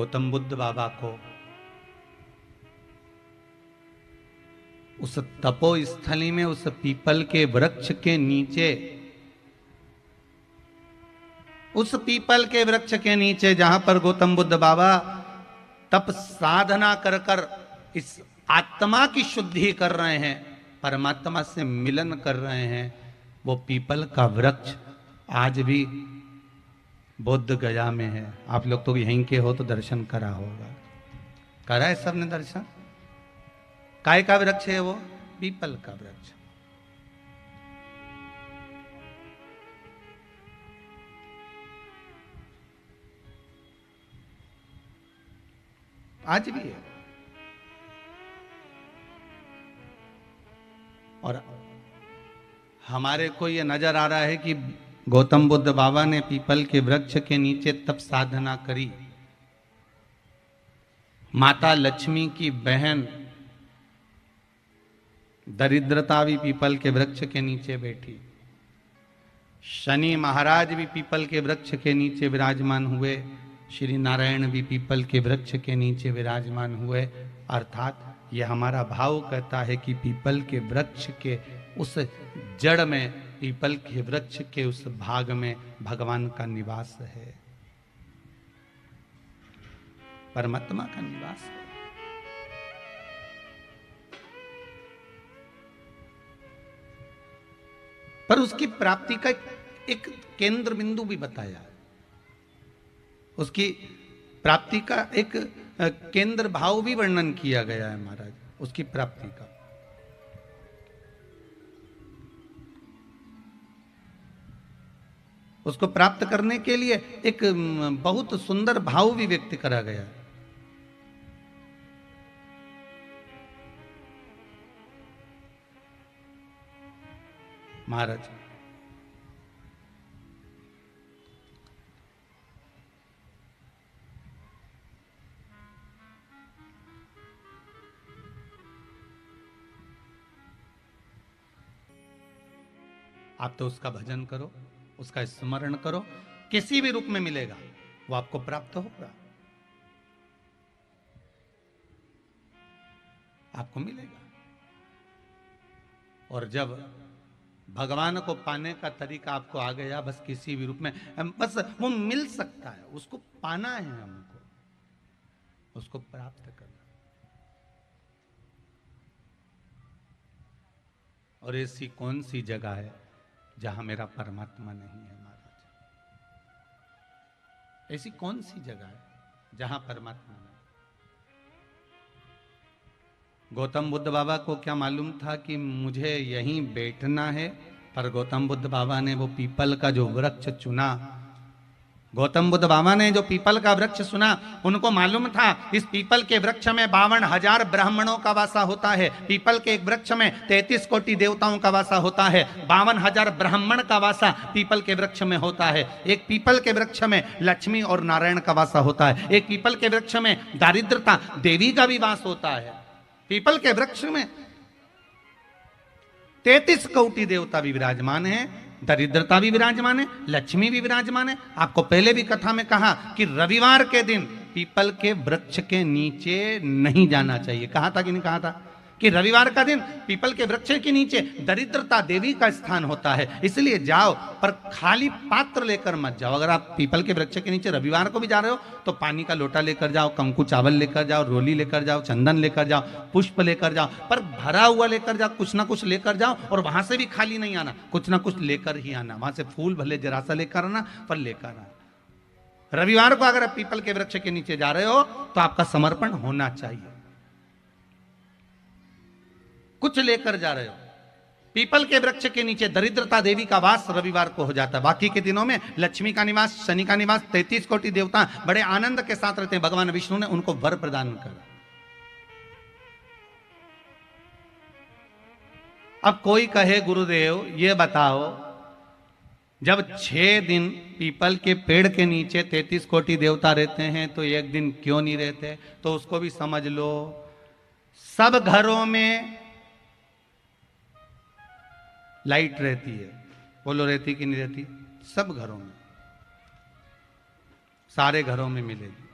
गौतम बुद्ध बाबा को उस तपोस्थली में, उस पीपल के वृक्ष के नीचे, उस पीपल के वृक्ष के नीचे जहां पर गौतम बुद्ध बाबा तप साधना कर कर इस आत्मा की शुद्धि कर रहे हैं, परमात्मा से मिलन कर रहे हैं, वो पीपल का वृक्ष आज भी बोध गया में है। आप लोग तो यहीं के हो तो दर्शन करा होगा, करा है सबने दर्शन? काय का वृक्ष है वो? पीपल का वृक्ष। आज भी है। और हमारे को ये नजर आ रहा है कि गौतम बुद्ध बाबा ने पीपल के वृक्ष के नीचे तप साधना करी। माता लक्ष्मी की बहन दरिद्रता भी पीपल के वृक्ष के नीचे बैठी। शनि महाराज भी पीपल के वृक्ष के नीचे विराजमान हुए। श्री नारायण भी पीपल के वृक्ष के नीचे विराजमान हुए। अर्थात यह हमारा भाव कहता है कि पीपल के वृक्ष के उस जड़ में, पीपल के वृक्ष के उस भाग में भगवान का निवास है, परमात्मा का निवास है। पर उसकी प्राप्ति का एक केंद्र बिंदु भी बताया है। उसकी प्राप्ति का एक केंद्र भाव भी वर्णन किया गया है महाराज, उसकी प्राप्ति का। उसको प्राप्त करने के लिए एक बहुत सुंदर भाव भी व्यक्त करा गया है। महाराज आप तो उसका भजन करो, उसका स्मरण करो, किसी भी रूप में मिलेगा वो आपको प्राप्त होगा, आपको मिलेगा। और जब भगवान को पाने का तरीका आपको आ गया, बस किसी भी रूप में, बस वो मिल सकता है, उसको पाना है हमको, उसको प्राप्त करना। और ऐसी कौन सी जगह है जहां मेरा परमात्मा नहीं है महाराज? ऐसी कौन सी जगह है जहां परमात्मा नहीं? गौतम बुद्ध बाबा को क्या मालूम था कि मुझे यहीं बैठना है? पर गौतम बुद्ध बाबा ने वो पीपल का जो वृक्ष चुना, गौतम बुद्ध बाबा ने जो पीपल का वृक्ष सुना, उनको मालूम था इस पीपल के वृक्ष में 52,000 ब्राह्मणों का वासा होता है। पीपल के एक वृक्ष में 33 कोटि देवताओं का वासा होता है। 52,000 ब्राह्मण का वासा पीपल के वृक्ष में होता है। एक पीपल के वृक्ष में लक्ष्मी और नारायण का वासा होता है। एक पीपल के वृक्ष में दारिद्रता देवी का भी वास होता है। पीपल के वृक्ष में 33 कोटि देवता भी विराजमान है, दरिद्रता भी विराजमान है, लक्ष्मी भी विराजमान है। आपको पहले भी कथा में कहा कि रविवार के दिन पीपल के वृक्ष के नीचे नहीं जाना चाहिए। कहा था कि नहीं कहा था कि रविवार का दिन पीपल के वृक्ष के नीचे दरिद्रता देवी का स्थान होता है, इसलिए जाओ, पर खाली पात्र लेकर मत जाओ। अगर आप पीपल के वृक्ष के नीचे रविवार को भी जा रहे हो तो पानी का लोटा लेकर जाओ, कंकु चावल लेकर जाओ, रोली लेकर जाओ, चंदन लेकर जाओ, पुष्प लेकर जाओ, पर भरा हुआ लेकर जाओ, कुछ ना कुछ लेकर जाओ। और वहां से भी खाली नहीं आना, कुछ ना कुछ लेकर ही आना। वहां से फूल भले जरा सा लेकर आना, पर लेकर आना। रविवार को अगर आप पीपल के वृक्ष के नीचे जा रहे हो तो आपका समर्पण होना चाहिए, कुछ लेकर जा रहे हो। पीपल के वृक्ष के नीचे दरिद्रता देवी का वास रविवार को हो जाता है। बाकी के दिनों में लक्ष्मी का निवास, शनि का निवास, 33 कोटि देवता बड़े आनंद के साथ रहते हैं। भगवान विष्णु ने उनको वर प्रदान करा। अब कोई कहे गुरुदेव ये बताओ, जब 6 दिन पीपल के पेड़ के नीचे 33 कोटि देवता रहते हैं तो एक दिन क्यों नहीं रहते? तो उसको भी समझ लो। सब घरों में लाइट रहती है, बोलो रहती कि नहीं रहती? सब घरों में, सारे घरों में मिलेगी।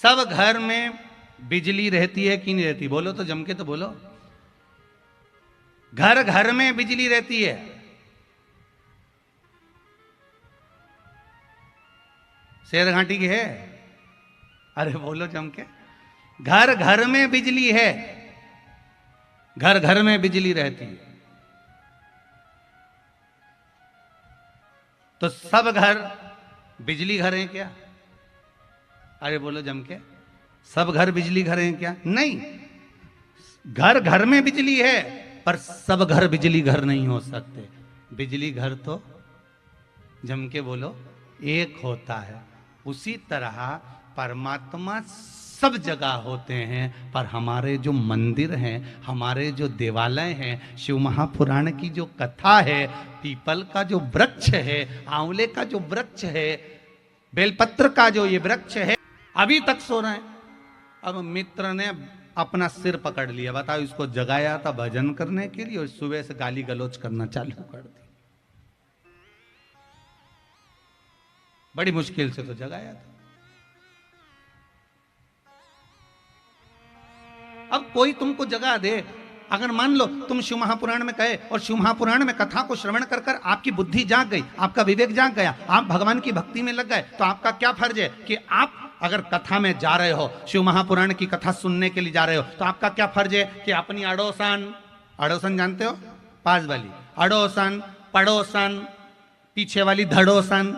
सब घर में बिजली रहती है कि नहीं रहती? बोलो तो, जम के तो बोलो। घर घर में बिजली रहती है। शेरघाटी की है? अरे बोलो जम के। घर घर में बिजली है, घर घर में बिजली रहती है। तो सब घर बिजली घर हैं क्या? अरे बोलो जम के, सब घर बिजली घर हैं क्या? नहीं, घर घर में बिजली है, पर सब घर बिजली घर नहीं हो सकते। बिजली घर तो जम के बोलो एक होता है। उसी तरह परमात्मा सब जगह होते हैं, पर हमारे जो मंदिर हैं, हमारे जो देवालय हैं, शिव महापुराण की जो कथा है, पीपल का जो वृक्ष है, आंवले का जो वृक्ष है, बेलपत्र का जो ये वृक्ष है, अभी तक सो रहे हैं। अब मित्र ने अपना सिर पकड़ लिया, बताओ, इसको जगाया था भजन करने के लिए और सुबह से गाली गलौज करना चालू कर दी। बड़ी मुश्किल से तो जगाया था। अब कोई तुमको जगा दे, अगर मान लो तुम शिव महापुराण में कहे और शिव महापुराण में कथा को श्रवण कर कर आपकी बुद्धि जाग गई, आपका विवेक जाग गया, आप भगवान की भक्ति में लग गए, तो आपका क्या फर्ज है कि आप अगर कथा में जा रहे हो, शिव महापुराण की कथा सुनने के लिए जा रहे हो, तो आपका क्या फर्ज है कि अपनी अड़ोसन, अड़ोसन जानते हो, पास वाली अड़ोसन, पड़ोसन, पीछे वाली धड़ोसन,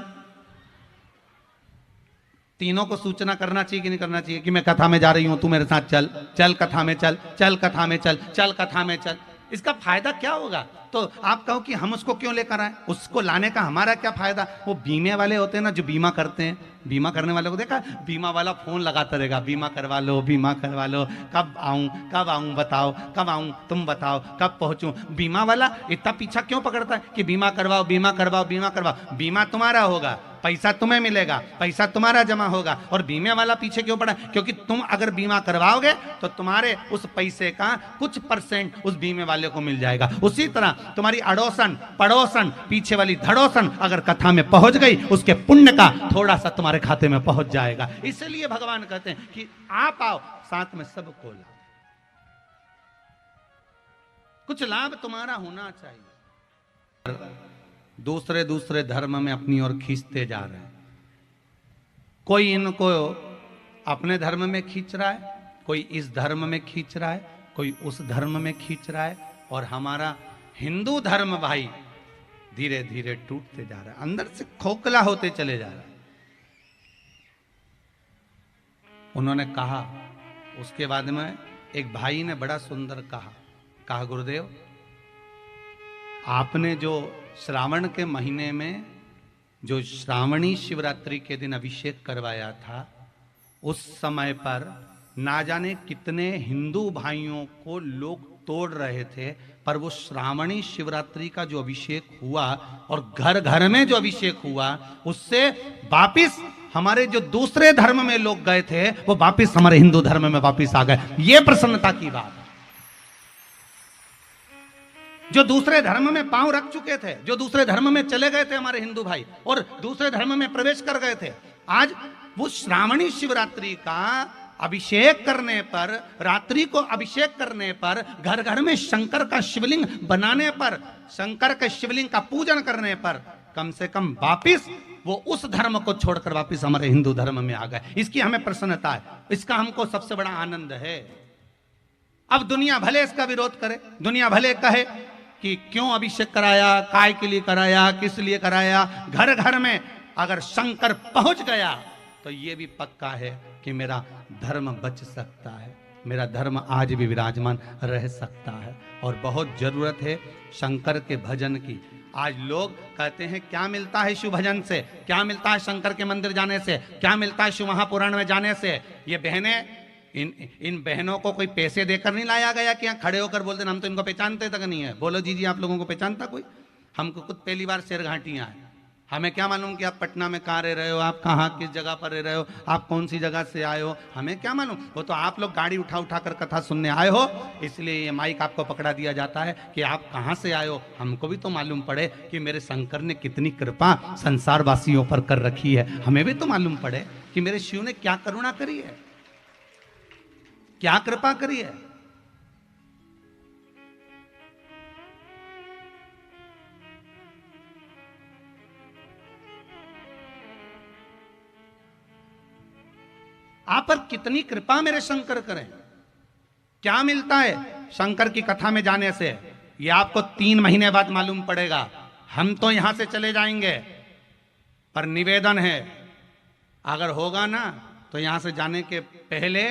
तीनों को सूचना करना चाहिए कि नहीं करना चाहिए कि मैं कथा में जा रही हूं, तू मेरे साथ चल, चल कथा में चल, चल कथा में चल, चल कथा में चल। इसका फायदा क्या होगा? तो आप कहो कि हम उसको क्यों लेकर आए, उसको लाने का हमारा क्या फायदा? वो बीमे वाले होते हैं ना, जो बीमा करते हैं, बीमा करने वाले को देखा, बीमा वाला फोन लगाता रहेगा, बीमा करवा लो, बीमा करवा लो, कब आऊं बताओ, कब आऊं तुम बताओ, कब पहुंचूं। बीमा वाला इतना पीछा क्यों पकड़ता है कि बीमा करवाओ, बीमा करवाओ, बीमा करवाओ। बीमा तुम्हारा होगा, पैसा तुम्हें मिलेगा, पैसा तुम्हारा जमा होगा, और बीमे वाला पीछे क्यों पड़ा? क्योंकि तुम अगर बीमा करवाओगे तो तुम्हारे उस पैसे का कुछ % उस बीमे वाले को मिल जाएगा। उसी तरह तुम्हारी अड़ोसन, पड़ोसन, पीछे वाली धड़ोसन अगर कथा में पहुंच गई, उसके पुण्य का थोड़ा सा तुम्हारे खाते में पहुंच जाएगा। इसलिए भगवान कहते हैं कि आप आओ, साथ में सबको लाओ, कुछ लाभ तुम्हारा होना चाहिए। दूसरे दूसरे धर्म में अपनी ओर खींचते जा रहे हैं। कोई इनको अपने धर्म में खींच रहा है, कोई इस धर्म में खींच रहा है, कोई उस धर्म में खींच रहा है, और हमारा हिंदू धर्म भाई धीरे धीरे टूटते जा रहा है, अंदर से खोखला होते चले जा रहा है। उन्होंने कहा, उसके बाद में एक भाई ने बड़ा सुंदर कहा गुरुदेव, आपने जो श्रावण के महीने में जो श्रावणी शिवरात्रि के दिन अभिषेक करवाया था, उस समय पर ना जाने कितने हिंदू भाइयों को लोग तोड़ रहे थे, पर वो श्रावणी शिवरात्रि का जो अभिषेक हुआ और घर घर में जो अभिषेक हुआ, उससे वापिस हमारे जो दूसरे धर्म में लोग गए थे, वो वापिस हमारे हिंदू धर्म में वापिस आ गए। ये प्रसन्नता की बात है। जो दूसरे धर्म में पांव रख चुके थे, जो दूसरे धर्म में चले गए थे हमारे हिंदू भाई, और दूसरे धर्म में प्रवेश कर गए थे, आज वो श्रावणी शिवरात्रि का अभिषेक करने पर, रात्रि को अभिषेक करने पर, घर घर में शंकर का शिवलिंग बनाने पर, शंकर के शिवलिंग का पूजन करने पर, कम से कम वापिस वो उस धर्म को छोड़कर वापिस हमारे हिंदू धर्म में आ गए। इसकी हमें प्रसन्नता है, इसका हमको सबसे बड़ा आनंद है। अब दुनिया भले इसका विरोध करे, दुनिया भले कहे कि क्यों अभिषेक कराया, काय के लिए कराया, किस लिए कराया। घर घर में अगर शंकर पहुंच गया तो ये भी पक्का है कि मेरा धर्म बच सकता है, मेरा धर्म आज भी विराजमान रह सकता है। और बहुत जरूरत है शंकर के भजन की। आज लोग कहते हैं क्या मिलता है शिव भजन से, क्या मिलता है शंकर के मंदिर जाने से, क्या मिलता है शिव महापुराण में जाने से। ये बहनें, इन बहनों को कोई पैसे देकर नहीं लाया गया कि यहाँ खड़े होकर बोलते हम तो इनको पहचानते तक नहीं है। बोलो जी आप लोगों को पहचानता कोई? हमको खुद पहली बार शेरघाटियाँ आए, हमें क्या मालूम कि आप पटना में कहाँ रह रहे हो, आप कहाँ किस जगह पर रह रहे हो, आप कौन सी जगह से आए हो, हमें क्या मालूम। वो तो आप लोग गाड़ी उठा उठा कर कथा सुनने आए हो, इसलिए ये माइक आपको पकड़ा दिया जाता है कि आप कहाँ से आए हो। हमको भी तो मालूम पड़े कि मेरे शंकर ने कितनी कृपा संसार वासियों पर कर रखी है, हमें भी तो मालूम पड़े कि मेरे शिव ने क्या करुणा करी है। क्या कृपा करी है? आप पर कितनी कृपा मेरे शंकर करें। क्या मिलता है शंकर की कथा में जाने से? ये आपको 3 महीने बाद मालूम पड़ेगा। हम तो यहां से चले जाएंगे, पर निवेदन है, अगर होगा ना तो यहां से जाने के पहले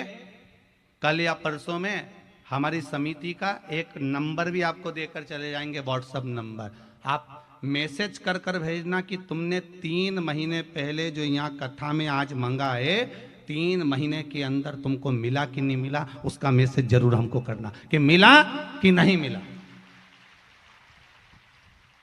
कल या परसों में हमारी समिति का एक नंबर भी आपको देकर चले जाएंगे, व्हाट्सएप नंबर। आप मैसेज कर कर भेजना कि तुमने 3 महीने पहले जो यहाँ कथा में आज मंगा है, 3 महीने के अंदर तुमको मिला कि नहीं मिला, उसका मैसेज जरूर हमको करना कि मिला कि नहीं मिला।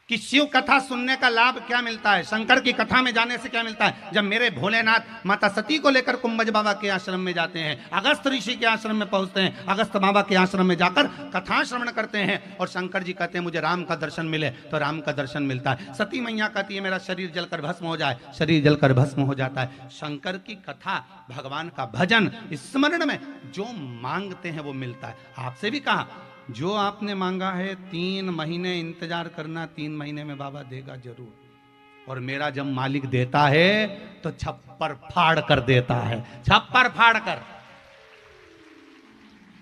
कि शिव कथा सुनने का लाभ क्या मिलता है, शंकर की कथा में जाने से क्या मिलता है। जब मेरे भोलेनाथ माता सती को लेकर कुंभज बाबा के आश्रम में जाते हैं, अगस्त ऋषि के आश्रम में पहुंचते हैं, अगस्त बाबा के आश्रम में जाकर कथा श्रवण करते हैं और शंकर जी कहते हैं मुझे राम का दर्शन मिले, तो राम का दर्शन मिलता है। सती मैया कहती है मेरा शरीर जलकर भस्म हो जाए, शरीर जलकर भस्म हो जाता है। शंकर की कथा, भगवान का भजन, स्मरण में जो मांगते हैं वो मिलता है। आपसे भी कहा जो आपने मांगा है 3 महीने इंतजार करना, 3 महीने में बाबा देगा जरूर। और मेरा जब मालिक देता है तो छप्पर फाड़ कर देता है, छप्पर फाड़ कर।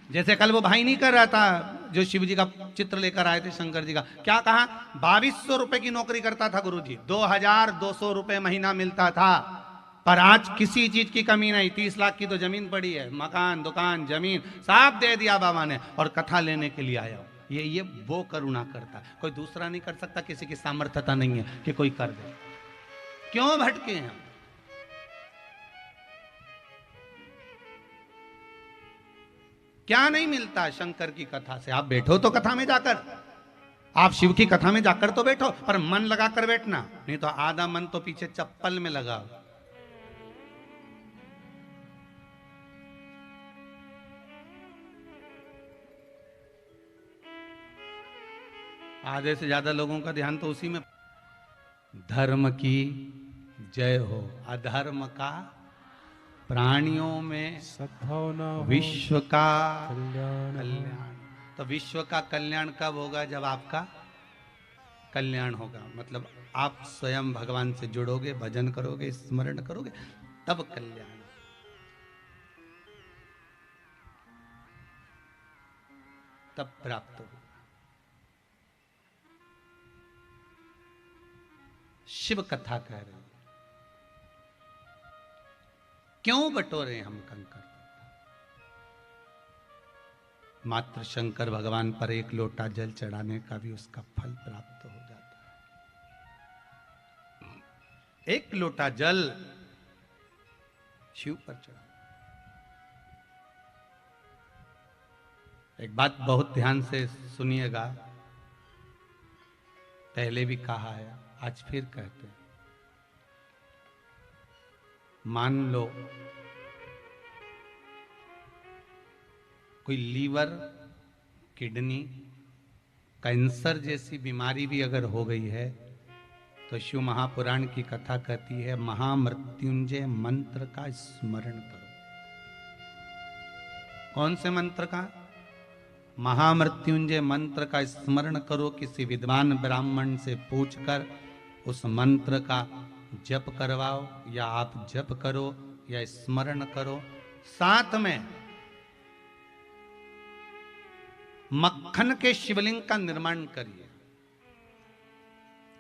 जैसे कल वो भाई नहीं कर रहा था जो शिव जी का चित्र लेकर आए थे शंकर जी का, क्या कहा 2200 रुपए की नौकरी करता था गुरुजी, 2200 रुपए महीना मिलता था, पर आज किसी चीज की कमी नहीं। 30 लाख की तो जमीन पड़ी है, मकान दुकान जमीन सब दे दिया बाबा ने, और कथा लेने के लिए आया हूं। ये वो करुणा करता, कोई दूसरा नहीं कर सकता, किसी की सामर्थ्यता नहीं है कि कोई कर दे। क्यों भटके हैं? क्या नहीं मिलता शंकर की कथा से? आप बैठो तो कथा में जाकर, आप शिव की कथा में जाकर तो बैठो, पर मन लगाकर बैठना, नहीं तो आधा मन तो पीछे चप्पल में लगा। आधे से ज्यादा लोगों का ध्यान तो उसी में। धर्म की जय हो, अधर्म का प्राणियों में सद्भावना, विश्व का कल्याण। तो विश्व का कल्याण कब होगा? जब आपका कल्याण होगा, मतलब आप स्वयं भगवान से जुड़ोगे, भजन करोगे, स्मरण करोगे, तब कल्याण, तब प्राप्त होगा। शिव कथा कह रहे हैं, क्यों बटोरे हम कंकर? मात्र शंकर भगवान पर एक लोटा जल चढ़ाने का भी उसका फल प्राप्त हो जाता है। एक लोटा जल शिव पर चढ़ा। एक बात बहुत ध्यान से सुनिएगा, पहले भी कहा है, आज फिर कहते हैं। मान लो कोई लीवर, किडनी, कैंसर जैसी बीमारी भी अगर हो गई है, तो शिव महापुराण की कथा कहती है महामृत्युंजय मंत्र का स्मरण करो। कौन से मंत्र का? महामृत्युंजय मंत्र का स्मरण करो। किसी विद्वान ब्राह्मण से पूछकर उस मंत्र का जप करवाओ, या आप जप करो या स्मरण करो। साथ में मक्खन के शिवलिंग का निर्माण करिए।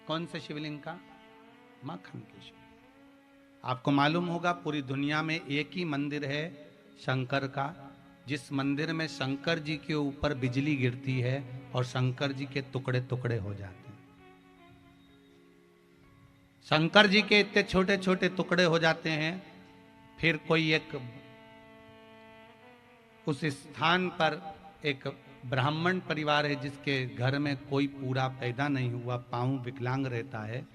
कौन से शिवलिंग का? मक्खन के शिवलिंग। आपको मालूम होगा पूरी दुनिया में एक ही मंदिर है शंकर का, जिस मंदिर में शंकर जी के ऊपर बिजली गिरती है और शंकर जी के टुकड़े टुकड़े हो जाते हैं। शंकर जी के इतने छोटे छोटे टुकड़े हो जाते हैं, फिर कोई एक उस स्थान पर एक ब्राह्मण परिवार है जिसके घर में कोई पूरा पैदा नहीं हुआ, पांव विकलांग रहता है,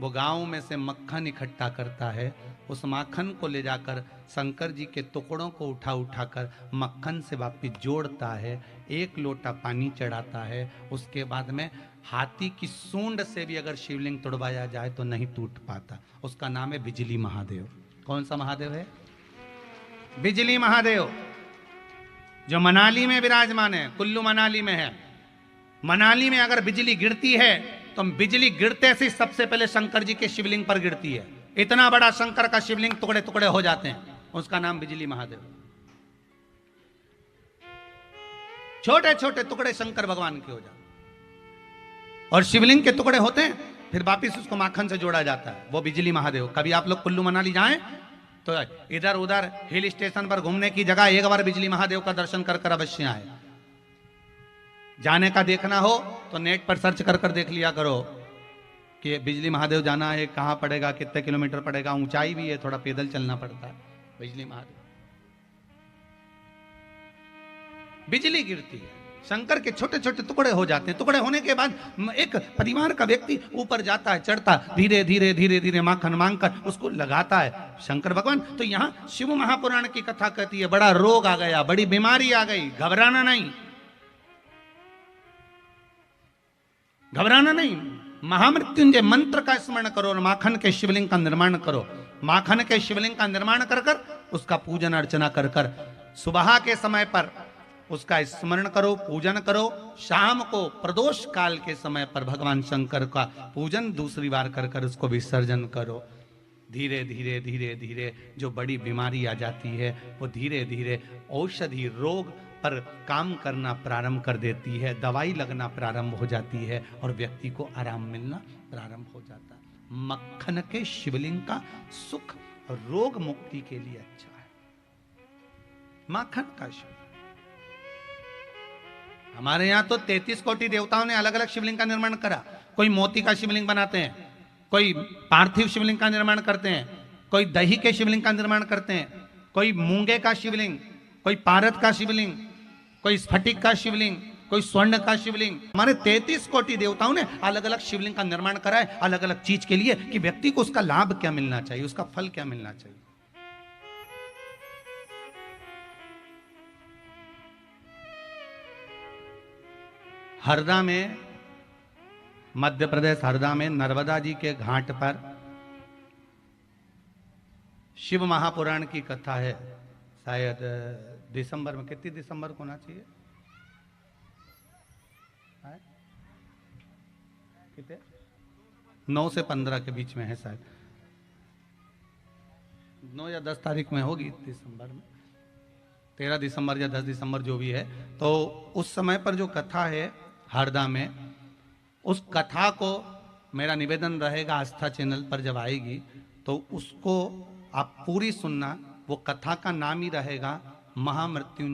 वो गांव में से मक्खन इकट्ठा करता है। उस मक्खन को ले जाकर शंकर जी के टुकड़ों को उठा उठाकर मक्खन से वापिस जोड़ता है, एक लोटा पानी चढ़ाता है। उसके बाद में हाथी की सूंड से भी अगर शिवलिंग तोड़वाया जाए तो नहीं टूट पाता। उसका नाम है बिजली महादेव। कौन सा महादेव है? बिजली महादेव। जो मनाली में विराजमान है, कुल्लू मनाली में है। मनाली में अगर बिजली गिरती है तो बिजली गिरते से सबसे पहले शंकर जी के शिवलिंग पर गिरती है। इतना बड़ा शंकर का शिवलिंग टुकड़े टुकड़े हो जाते हैं, उसका नाम बिजली महादेव। छोटे छोटे टुकड़े शंकर भगवान के हो जाते और शिवलिंग के टुकड़े होते हैं, फिर वापिस उसको माखन से जोड़ा जाता है, वो बिजली महादेव। कभी आप लोग कुल्लू मनाली जाएं तो इधर उधर हिल स्टेशन पर घूमने की जगह एक बार बिजली महादेव का दर्शन कर कर अवश्य आए। जाने का देखना हो तो नेट पर सर्च कर कर देख लिया करो कि बिजली महादेव जाना है, कहाँ पड़ेगा, कितने किलोमीटर पड़ेगा, ऊंचाई भी है, थोड़ा पैदल चलना पड़ता है। बिजली महादेव, बिजली गिरती है, शंकर के छोटे छोटे टुकड़े हो जाते हैं। टुकड़े होने के बाद एक परिवार का व्यक्ति ऊपर जाता है, चढ़ता, धीरे धीरे धीरे धीरे माखन मांगकर उसको लगाता है शंकर भगवान। तो यहाँ शिव महापुराण की कथा कहती है, बड़ा रोग आ गया, बड़ी बीमारी आ गई, घबराना नहीं, घबराना नहीं। महामृत्युंजय मंत्र का स्मरण करो और माखन के शिवलिंग का निर्माण करो। माखन के शिवलिंग का निर्माण कर कर उसका पूजन अर्चना कर कर सुबह के समय पर उसका स्मरण करो, पूजन करो। शाम को प्रदोष काल के समय पर भगवान शंकर का पूजन दूसरी बार कर कर उसको विसर्जन करो। धीरे धीरे धीरे धीरे जो बड़ी बीमारी आ जाती है वो धीरे धीरे औषधि रोग पर काम करना प्रारंभ कर देती है, दवाई लगना प्रारंभ हो जाती है और व्यक्ति को आराम मिलना प्रारंभ हो जाता है। मक्खन के शिवलिंग का सुख और रोग मुक्ति के लिए अच्छा है। माखन का शिवलिंग, हमारे यहां तो 33 कोटि देवताओं ने अलग अलग शिवलिंग का निर्माण करा। कोई मोती का शिवलिंग बनाते हैं, कोई पार्थिव शिवलिंग का निर्माण करते हैं, कोई दही के शिवलिंग का निर्माण करते हैं, कोई मूंगे का शिवलिंग, कोई पारद का शिवलिंग, कोई स्फटिक का शिवलिंग, कोई स्वर्ण का शिवलिंग। हमारे 33 कोटि देवताओं ने अलग अलग शिवलिंग का निर्माण करा है, अलग अलग चीज के लिए, कि व्यक्ति को उसका लाभ क्या मिलना चाहिए, उसका फल क्या मिलना चाहिए। हरदा में, मध्य प्रदेश हरदा में नर्मदा जी के घाट पर शिव महापुराण की कथा है। शायद दिसंबर में, कितनी दिसंबर को होना चाहिए, कितने 9 से 15 के बीच में है, शायद 9 या 10 तारीख में होगी दिसंबर में, 13 दिसंबर या 10 दिसंबर जो भी है। तो उस समय पर जो कथा है हरदा में, उस कथा को मेरा निवेदन रहेगा आस्था चैनल पर जब आएगी तो उसको आप पूरी सुनना। वो कथा का नाम ही रहेगा महामृत्युंजय